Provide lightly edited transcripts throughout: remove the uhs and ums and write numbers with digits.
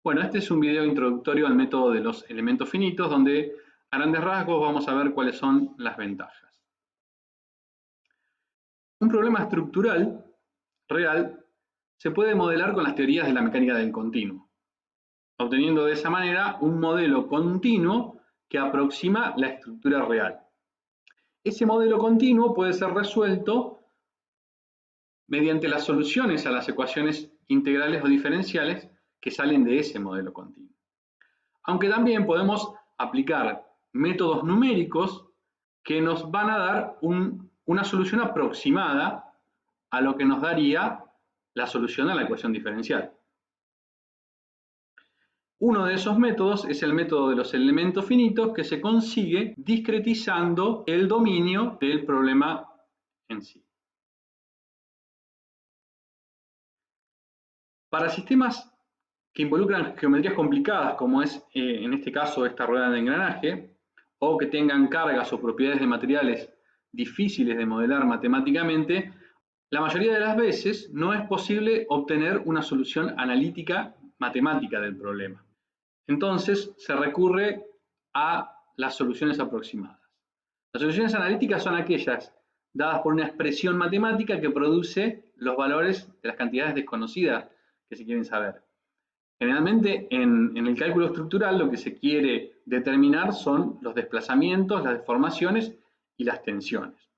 Bueno, este es un video introductorio al método de los elementos finitos, donde a grandes rasgos vamos a ver cuáles son las ventajas. Un problema estructural real se puede modelar con las teorías de la mecánica del continuo, obteniendo de esa manera un modelo continuo que aproxima la estructura real. Ese modelo continuo puede ser resuelto mediante las soluciones a las ecuaciones integrales o diferenciales que salen de ese modelo continuo. Aunque también podemos aplicar métodos numéricos que nos van a dar una solución aproximada a lo que nos daría la solución a la ecuación diferencial. Uno de esos métodos es el método de los elementos finitos, que se consigue discretizando el dominio del problema en sí. Para sistemas que involucran geometrías complicadas, como es en este caso esta rueda de engranaje, o que tengan cargas o propiedades de materiales difíciles de modelar matemáticamente, la mayoría de las veces no es posible obtener una solución analítica matemática del problema. Entonces se recurre a las soluciones aproximadas. Las soluciones analíticas son aquellas dadas por una expresión matemática que produce los valores de las cantidades desconocidas que se quieren saber. Generalmente en el cálculo estructural lo que se quiere determinar son los desplazamientos, las deformaciones y las tensiones.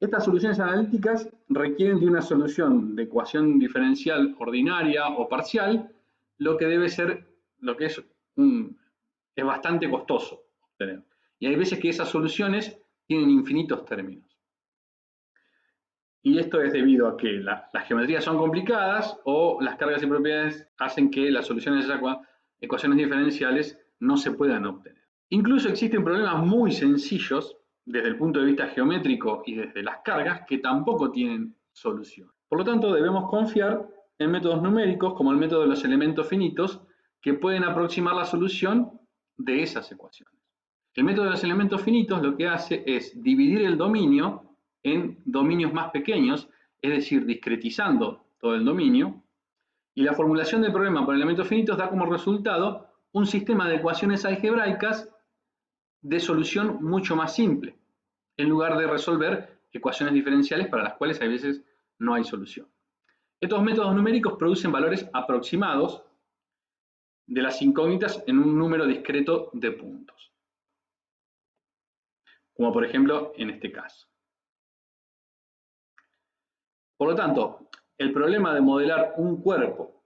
Estas soluciones analíticas requieren de una solución de ecuación diferencial ordinaria o parcial, lo que es bastante costoso obtener. Y hay veces que esas soluciones tienen infinitos términos. Y esto es debido a que las geometrías son complicadas o las cargas y propiedades hacen que las soluciones de esas ecuaciones diferenciales no se puedan obtener. Incluso existen problemas muy sencillos desde el punto de vista geométrico y desde las cargas que tampoco tienen solución. Por lo tanto, debemos confiar en métodos numéricos como el método de los elementos finitos, que pueden aproximar la solución de esas ecuaciones. El método de los elementos finitos lo que hace es dividir el dominio en dominios más pequeños, es decir, discretizando todo el dominio, y la formulación del problema por elementos finitos da como resultado un sistema de ecuaciones algebraicas de solución mucho más simple, en lugar de resolver ecuaciones diferenciales para las cuales a veces no hay solución. Estos métodos numéricos producen valores aproximados de las incógnitas en un número discreto de puntos, como por ejemplo en este caso. Por lo tanto, el problema de modelar un cuerpo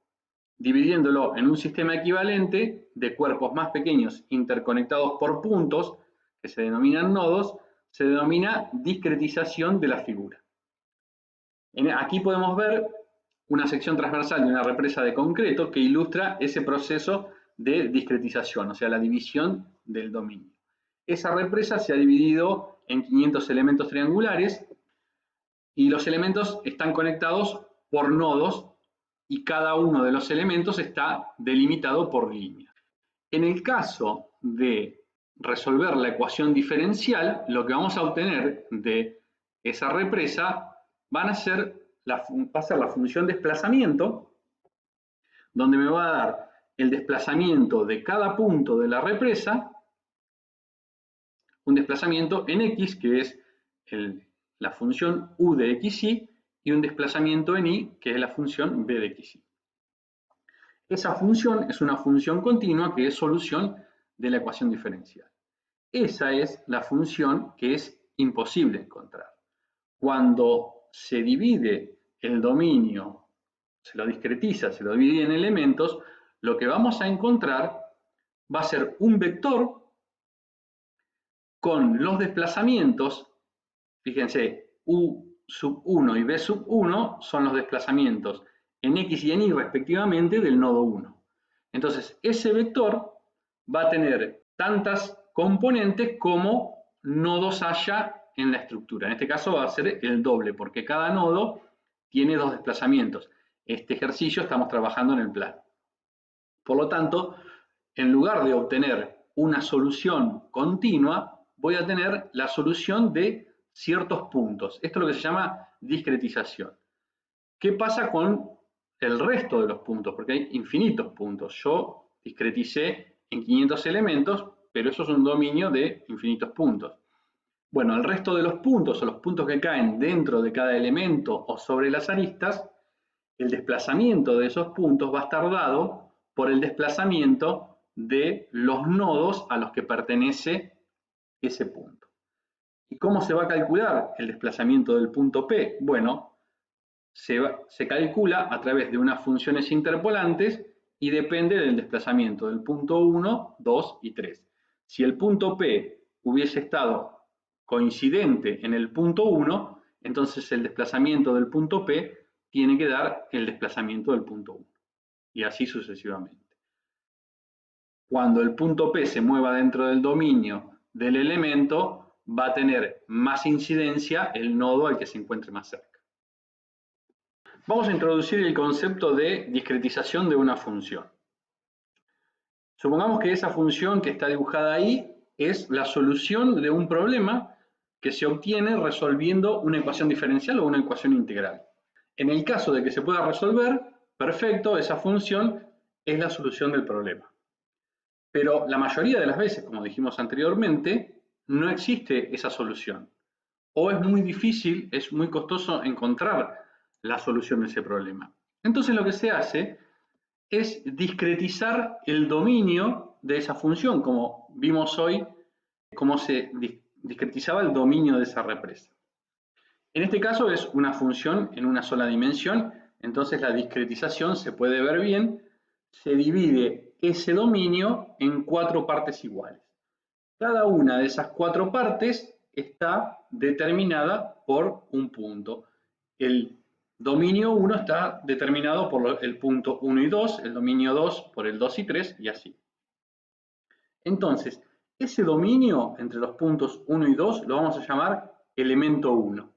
dividiéndolo en un sistema equivalente de cuerpos más pequeños interconectados por puntos, que se denominan nodos, se denomina discretización de la figura. Aquí podemos ver una sección transversal de una represa de concreto que ilustra ese proceso de discretización, o sea, la división del dominio. Esa represa se ha dividido en 500 elementos triangulares y los elementos están conectados por nodos y cada uno de los elementos está delimitado por líneas. En el caso de resolver la ecuación diferencial, lo que vamos a obtener de esa represa va a ser la función desplazamiento, donde me va a dar el desplazamiento de cada punto de la represa, un desplazamiento en x, que es la función u de xy, y un desplazamiento en y, que es la función b de xy. Esa función es una función continua que es solución de la ecuación diferencial. Esa es la función que es imposible encontrar. Cuando se divide el dominio, se lo discretiza, se lo divide en elementos, lo que vamos a encontrar va a ser un vector con los desplazamientos. Fíjense, u sub 1 y b sub 1 son los desplazamientos en x y en y respectivamente del nodo 1. Entonces, ese vector va a tener tantas componentes como nodos haya en la estructura. En este caso va a ser el doble, porque cada nodo tiene dos desplazamientos. Este ejercicio estamos trabajando en el plano. Por lo tanto, en lugar de obtener una solución continua, voy a tener la solución de ciertos puntos. Esto es lo que se llama discretización. ¿Qué pasa con el resto de los puntos, porque hay infinitos puntos. Yo discreticé en 500 elementos, pero eso es un dominio de infinitos puntos. Bueno, el resto de los puntos, o los puntos que caen dentro de cada elemento o sobre las aristas, el desplazamiento de esos puntos va a estar dado por el desplazamiento de los nodos a los que pertenece ese punto. ¿Y cómo se va a calcular el desplazamiento del punto P? Bueno, se calcula a través de unas funciones interpolantes y depende del desplazamiento del punto 1, 2 y 3. Si el punto P hubiese estado coincidente en el punto 1, entonces el desplazamiento del punto P tiene que dar el desplazamiento del punto 1. Y así sucesivamente. Cuando el punto P se mueva dentro del dominio del elemento, va a tener más incidencia el nodo al que se encuentre más cerca. Vamos a introducir el concepto de discretización de una función. Supongamos que esa función que está dibujada ahí es la solución de un problema que se obtiene resolviendo una ecuación diferencial o una ecuación integral. En el caso de que se pueda resolver, perfecto, esa función es la solución del problema. Pero la mayoría de las veces, como dijimos anteriormente, no existe esa solución. O es muy difícil, es muy costoso encontrar la solución de ese problema. Entonces lo que se hace es discretizar el dominio de esa función, como vimos hoy, cómo se discretizaba el dominio de esa represa. En este caso es una función en una sola dimensión, entonces la discretización se puede ver bien, se divide ese dominio en 4 partes iguales. Cada una de esas 4 partes está determinada por un punto. El dominio 1 está determinado por el punto 1 y 2, el dominio 2 por el 2 y 3 y así. Entonces, ese dominio entre los puntos 1 y 2 lo vamos a llamar elemento 1.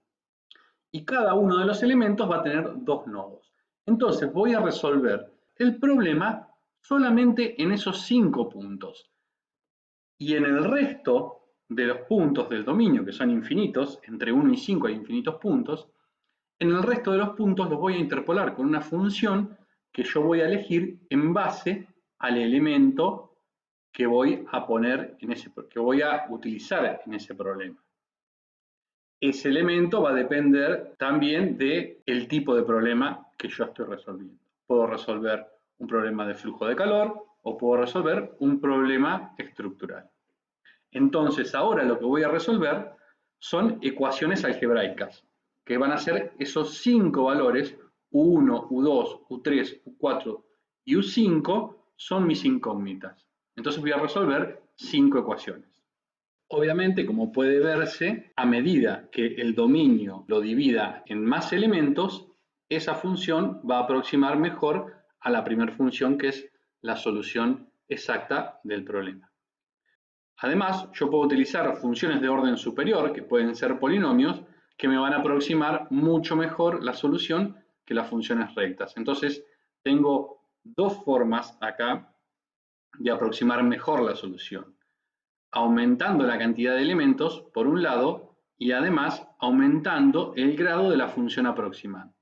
Y cada uno de los elementos va a tener 2 nodos. Entonces voy a resolver el problema solamente en esos 5 puntos. Y en el resto de los puntos del dominio, que son infinitos, entre 1 y 5 hay infinitos puntos, en el resto de los puntos los voy a interpolar con una función que yo voy a elegir en base al elemento que voy a poner que voy a utilizar en ese problema. Ese elemento va a depender también del tipo de problema que yo estoy resolviendo. Puedo resolver un problema de flujo de calor o puedo resolver un problema estructural. Entonces ahora lo que voy a resolver son ecuaciones algebraicas, que van a ser esos 5 valores, U1, U2, U3, U4 y U5 son mis incógnitas. Entonces voy a resolver 5 ecuaciones. Obviamente, como puede verse, a medida que el dominio lo divida en más elementos, esa función va a aproximar mejor a la primera función, que es la solución exacta del problema. Además, yo puedo utilizar funciones de orden superior, que pueden ser polinomios, que me van a aproximar mucho mejor la solución que las funciones rectas. Entonces, tengo 2 formas acá de aproximar mejor la solución. Aumentando la cantidad de elementos, por un lado, y además aumentando el grado de la función aproximante.